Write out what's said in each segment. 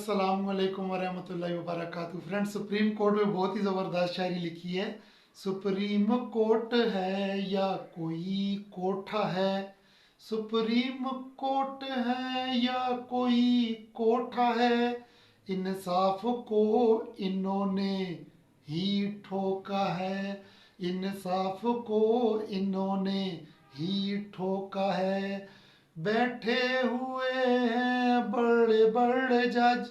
अस्सलामुअलैकुम वरहमतुल्लाहि वबरकातुहू। Friends, supreme court में बहुत ही ज़बरदस्त शायरी लिखी है। सुप्रीम कोर्ट है या कोई कोठा है, सुप्रीम कोर्ट है या कोई कोठा है, इंसाफ को इन्होंने ही ठोका है, इंसाफ को इन्होंने ही ठोका है। बैठे हुए हैं बड़े बड़े जज,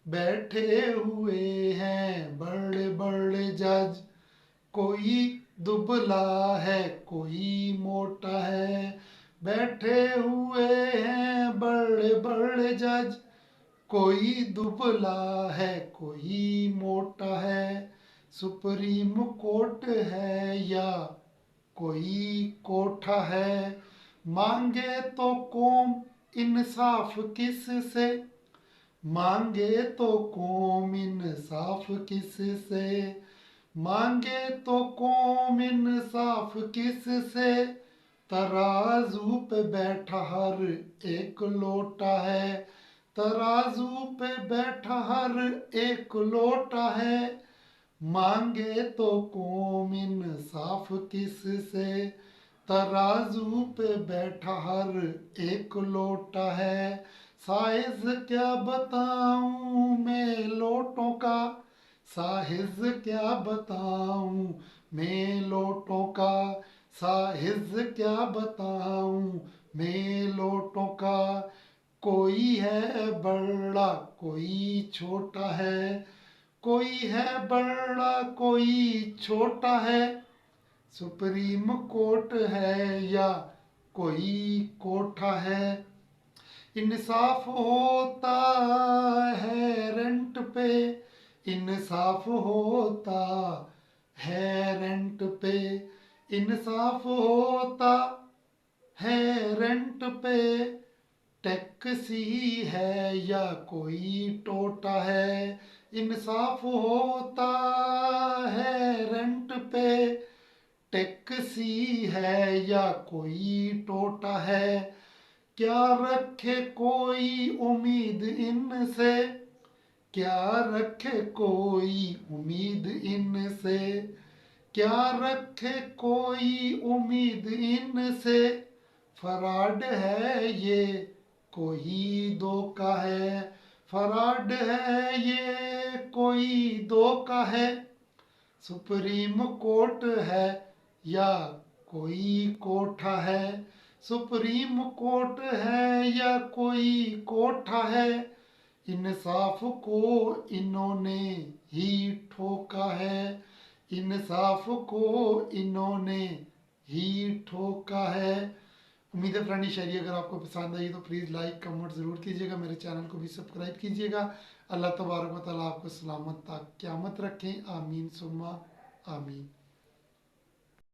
बैठे हुए हैं बड़े बड़े जज, कोई दुबला है कोई मोटा है। बैठे हुए हैं बड़े बड़े जज, कोई दुबला है कोई मोटा है। सुप्रीम कोर्ट है या कोई कोठा है, मांगे तो कौम इंसाफ किस से, मांगे तो कौम इंसाफ किस से, मांगे तो कौम इंसाफ किस से। तराजू पे बैठा हर एक लोटा है, तराजू पे बैठा हर एक लोटा है, मांगे तो कौम इंसाफ किस से। तराजू पे बैठा हर एक लोटा है, साइज क्या बताऊं मैं लोटों का, साइज क्या बताऊं मैं लोटों का, साइज क्या बताऊं मैं लोटों का। कोई है बड़ा कोई छोटा है, कोई है बड़ा कोई छोटा है, सुप्रीम कोर्ट है या कोई कोठा है। इंसाफ होता है रेंट पे, इंसाफ होता है रेंट पे, इंसाफ होता है रेंट पे। टैक्सी है या कोई टोटा है, इंसाफ होता है रेंट पे। टैक्सी है या कोई टोटा है, क्या रखे कोई उम्मीद इनसे, क्या रखे कोई उम्मीद इनसे, क्या रखे कोई उम्मीद इनसे। फ्रॉड है ये कोई धोखा है, फ्रॉड है ये कोई धोखा है। सुप्रीम कोर्ट है या कोई कोठा है, सुप्रीम कोर्ट है या कोई कोठा है, इंसाफ को इन्होंने ही ठोका है, इंसाफ को इन्होंने ही ठोका है। उम्मीद है फ्रेंड ये शायरी अगर आपको पसंद आई तो प्लीज़ लाइक कमेंट ज़रूर कीजिएगा, मेरे चैनल को भी सब्सक्राइब कीजिएगा। अल्लाह तबारक व तआला आपको सलामत तक क़यामत रखें। आमीन सुम्मा आमीन।